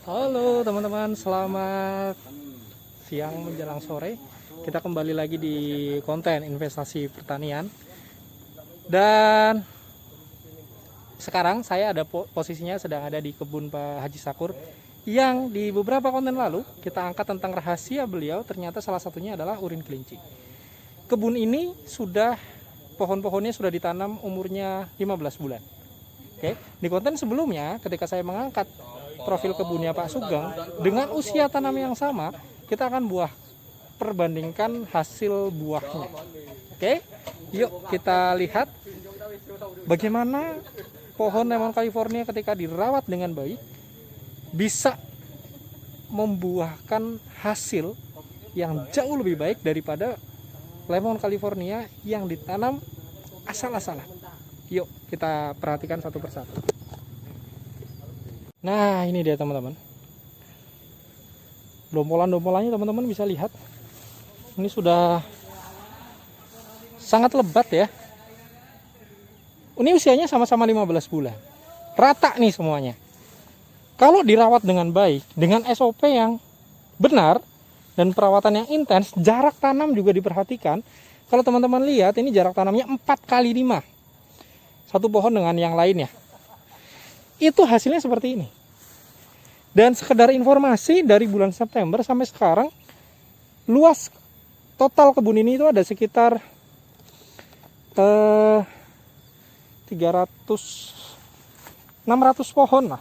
Halo teman-teman, selamat siang menjelang sore. Kita kembali lagi di konten investasi pertanian. Dan sekarang saya ada posisinya sedang ada di kebun Pak Haji Sakur, yang di beberapa konten lalu kita angkat tentang rahasia beliau. Ternyata salah satunya adalah urin kelinci. Kebun ini pohon-pohonnya sudah ditanam umurnya 15 bulan. Oke, di konten sebelumnya ketika saya mengangkat profil kebunnya Pak Sugeng dengan usia tanam yang sama, kita akan perbandingkan hasil buahnya. Oke, yuk kita lihat bagaimana pohon lemon California ketika dirawat dengan baik bisa membuahkan hasil yang jauh lebih baik daripada lemon California yang ditanam asal-asalan. Yuk kita perhatikan satu persatu. Nah, ini dia teman-teman. Dompolan-dompolannya teman-teman bisa lihat. Ini sudah sangat lebat ya. Ini usianya sama-sama 15 bulan. Rata nih semuanya. Kalau dirawat dengan baik, dengan SOP yang benar dan perawatan yang intens, jarak tanam juga diperhatikan. Kalau teman-teman lihat, ini jarak tanamnya 4x5. Satu pohon dengan yang lainnya. Itu hasilnya seperti ini. Dan sekedar informasi, dari bulan September sampai sekarang, luas total kebun ini itu ada sekitar 600 pohon lah.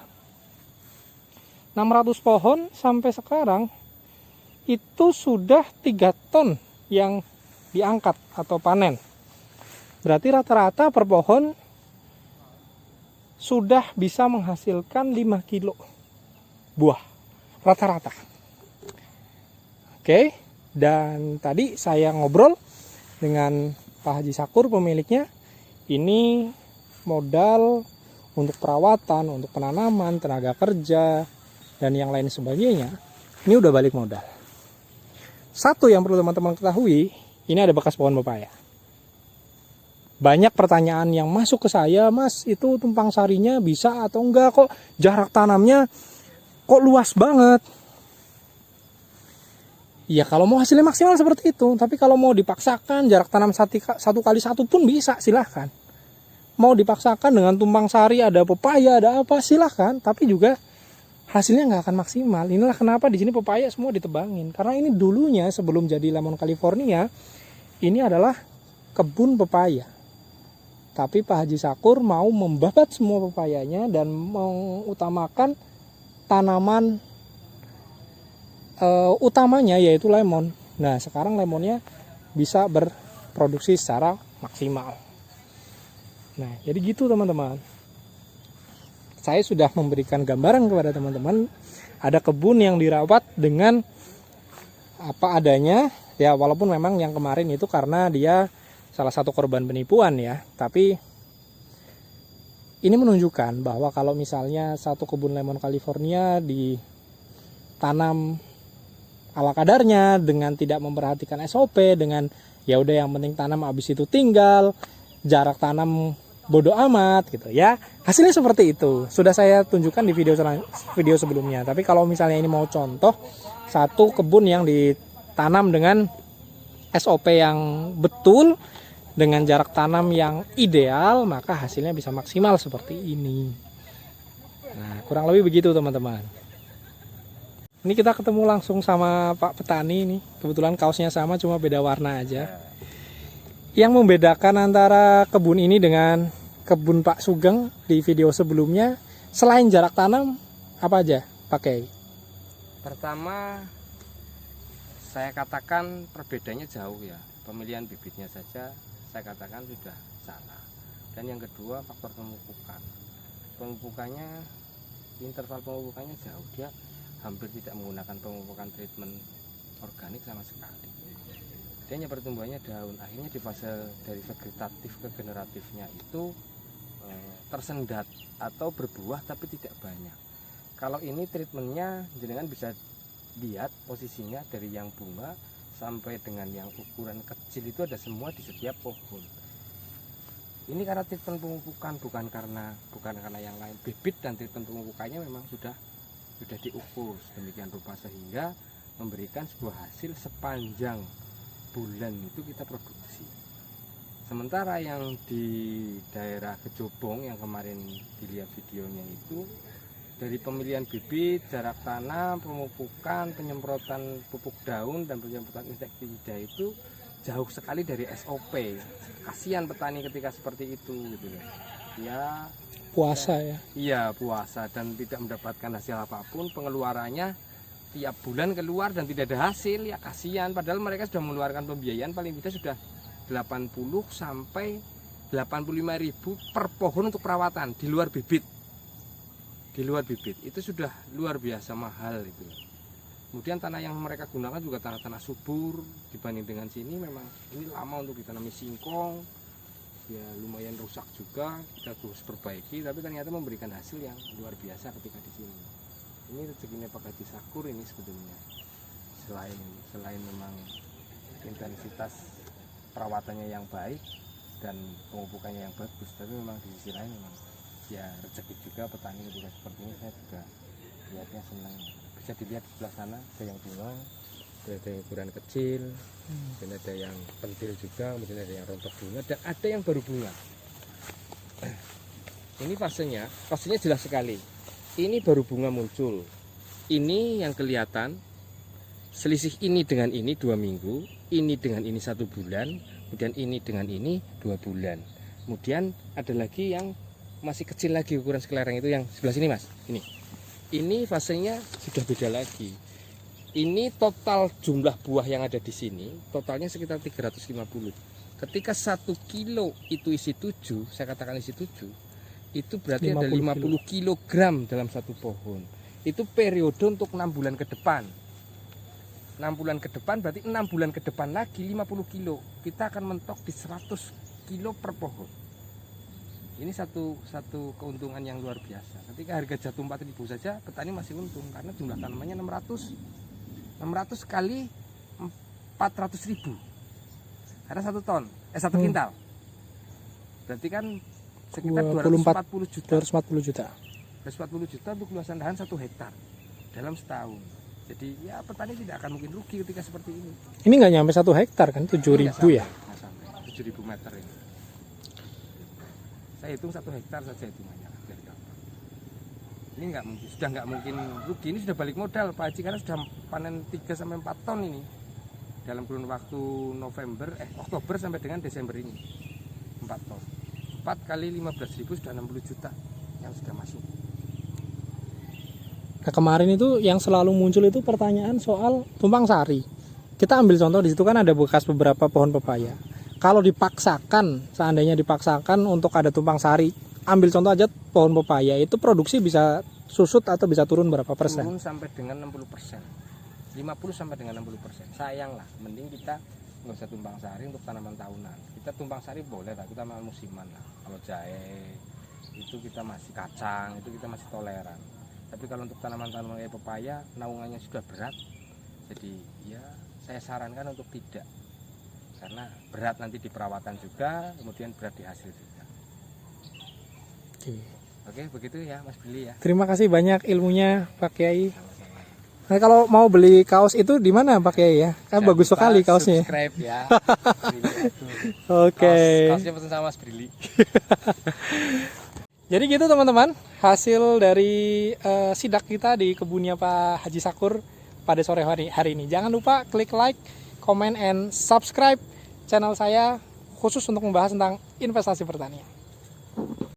600 pohon sampai sekarang itu sudah 3 ton yang diangkat atau panen. Berarti rata-rata per pohon sudah bisa menghasilkan 5 kilo buah rata-rata. Oke, dan tadi saya ngobrol dengan Pak Haji Sakur pemiliknya. Ini modal untuk perawatan, untuk penanaman, tenaga kerja, dan yang lain sebagainya. Ini udah balik modal. Satu yang perlu teman-teman ketahui, ini ada bekas pohon pepaya. Banyak pertanyaan yang masuk ke saya, Mas, itu tumpang sarinya bisa atau enggak, kok jarak tanamnya kok luas banget. Ya kalau mau hasilnya maksimal seperti itu, tapi kalau mau dipaksakan jarak tanam 1x1 pun bisa, silahkan. Mau dipaksakan dengan tumpang sari, ada pepaya, ada apa, silahkan, tapi juga hasilnya nggak akan maksimal. Inilah kenapa di sini pepaya semua ditebangin, karena ini dulunya sebelum jadi lemon California, ini adalah kebun pepaya. Tapi Pak Haji Sakur mau membabat semua pepayanya dan mengutamakan tanaman utamanya yaitu lemon. Nah, sekarang lemonnya bisa berproduksi secara maksimal. Nah, jadi gitu teman-teman. Saya sudah memberikan gambaran kepada teman-teman. Ada kebun yang dirawat dengan apa adanya. Ya, walaupun memang yang kemarin itu karena dia salah satu korban penipuan ya, tapi ini menunjukkan bahwa kalau misalnya satu kebun lemon California ditanam ala kadarnya dengan tidak memperhatikan SOP, dengan ya udah yang penting tanam habis itu tinggal, jarak tanam bodo amat gitu ya, hasilnya seperti itu. Sudah saya tunjukkan di video sebelumnya. Tapi kalau misalnya ini mau contoh satu kebun yang ditanam dengan SOP yang betul, dengan jarak tanam yang ideal, maka hasilnya bisa maksimal seperti ini. Nah, kurang lebih begitu teman-teman. Ini kita ketemu langsung sama Pak Petani nih. Kebetulan kaosnya sama, cuma beda warna aja. Yang membedakan antara kebun ini dengan kebun Pak Sugeng di video sebelumnya, selain jarak tanam, apa aja pakai? Pertama, saya katakan perbedaannya jauh ya. Pemilihan bibitnya saja saya katakan sudah salah. Dan yang kedua, faktor pemupukan. Pemupukannya, interval pemupukannya jauh. Dia hampir tidak menggunakan pemupukan treatment organik sama sekali. Dia hanya pertumbuhannya daun. Akhirnya di fase dari vegetatif ke generatifnya itu tersendat atau berbuah tapi tidak banyak. Kalau ini treatmentnya jenengan bisa lihat posisinya dari yang bunga sampai dengan yang ukuran kecil itu ada semua di setiap pohon. Ini karena treatment pemupukan, bukan karena yang lain. Bibit dan treatment pemupukannya memang sudah sudah diukur sedemikian rupa sehingga memberikan sebuah hasil sepanjang bulan itu kita produksi. Sementara yang di daerah Kejobong yang kemarin dilihat videonya itu, dari pemilihan bibit, jarak tanam, pemupukan, penyemprotan pupuk daun dan penyemprotan insektisida itu jauh sekali dari SOP. Kasihan petani ketika seperti itu gitu. Ya Puasa ya. iya, puasa dan tidak mendapatkan hasil apapun, pengeluarannya tiap bulan keluar dan tidak ada hasil, ya kasihan. Padahal mereka sudah mengeluarkan pembiayaan paling tidak sudah 80 sampai 85.000 per pohon untuk perawatan di luar bibit. Di luar bibit itu sudah luar biasa mahal itu. Kemudian tanah yang mereka gunakan juga tanah-tanah subur dibanding dengan sini. Memang ini lama untuk ditanami singkong, ya lumayan rusak juga, kita terus perbaiki, tapi ternyata memberikan hasil yang luar biasa ketika di sini. Ini rezekinya Pak Haji Sakur ini sebetulnya. Selain memang intensitas perawatannya yang baik dan pemupukannya yang bagus, tapi memang di sisi lain memang ya rezeki juga petani ketika seperti ini. Saya juga lihatnya senang. Bisa dilihat di sebelah sana ada yang bunga, ada yang ukuran kecil, dan ada yang pentil juga, kemudian ada yang rontok bunga, dan ada yang baru bunga. Ini fasenya jelas sekali. Ini baru bunga muncul. Ini yang kelihatan selisih ini dengan ini 2 minggu, ini dengan ini 1 bulan, kemudian ini dengan ini 2 bulan. Kemudian ada lagi yang masih kecil lagi ukuran sekelereng itu yang sebelah sini Mas. Ini fasenya sudah beda lagi. Ini total jumlah buah yang ada di sini totalnya sekitar 350. Ketika 1 kilo itu isi 7, saya katakan isi 7, itu berarti ada 50 kilogram dalam satu pohon. Itu periode untuk 6 bulan ke depan. 6 bulan ke depan berarti 6 bulan ke depan lagi 50 kilo. Kita akan mentok di 100 kilo per pohon. Ini satu keuntungan yang luar biasa. Ketika harga jatuh 4.000 saja, petani masih untung karena jumlah tanamannya 600 kali 400.000. Karena 1 ton, 1 kintal. Berarti kan sekitar 240 juta. 240 juta untuk luasan lahan 1 hektar dalam setahun. Jadi ya petani tidak akan mungkin rugi ketika seperti ini. Ini nggak nyampe 1 hektar kan, 7.000 ya? Nggak sampai 7.000 meter ini. Saya hitung 1 hektar saja hitungannya. Ini sudah nggak mungkin rugi. Ini sudah balik modal Pak Haji karena sudah panen 3-4 ton ini dalam kurun waktu Oktober sampai dengan Desember ini 4 ton. 4 kali 15.000 sudah 60 juta yang sudah masuk. Nah, kemarin itu yang selalu muncul itu pertanyaan soal tumpang sari. Kita ambil contoh di situ kan ada bekas beberapa pohon pepaya. Kalau dipaksakan, seandainya dipaksakan untuk ada tumpang sari, ambil contoh aja pohon pepaya itu produksi bisa susut atau bisa turun berapa persen? Turun sampai dengan 60%. 50 sampai dengan 60%. Sayang lah, mending kita nggak usah tumpang sari untuk tanaman tahunan. Kita tumpang sari boleh lah, kita tanaman musiman lah. Kalau jahe itu kita masih, kacang itu kita masih toleran. Tapi kalau untuk tanaman-tanaman kayak pepaya, naungannya sudah berat. Jadi ya saya sarankan untuk tidak. Karena berat nanti di perawatan juga, kemudian berat di hasil juga. Oke, begitu ya Mas Billy ya. Terima kasih banyak ilmunya Pak Kiai. Nah, kalau mau beli kaos itu di mana Pak Kiai ya? Kan bagus sekali kaosnya. Subscribe ya. Oke. Kaosnya pesan sama Mas Billy. Jadi gitu teman-teman, hasil dari sidak kita di kebunnya Pak Haji Sakur pada sore hari ini. Jangan lupa klik like, comment, and subscribe channel saya khusus untuk membahas tentang investasi pertanian.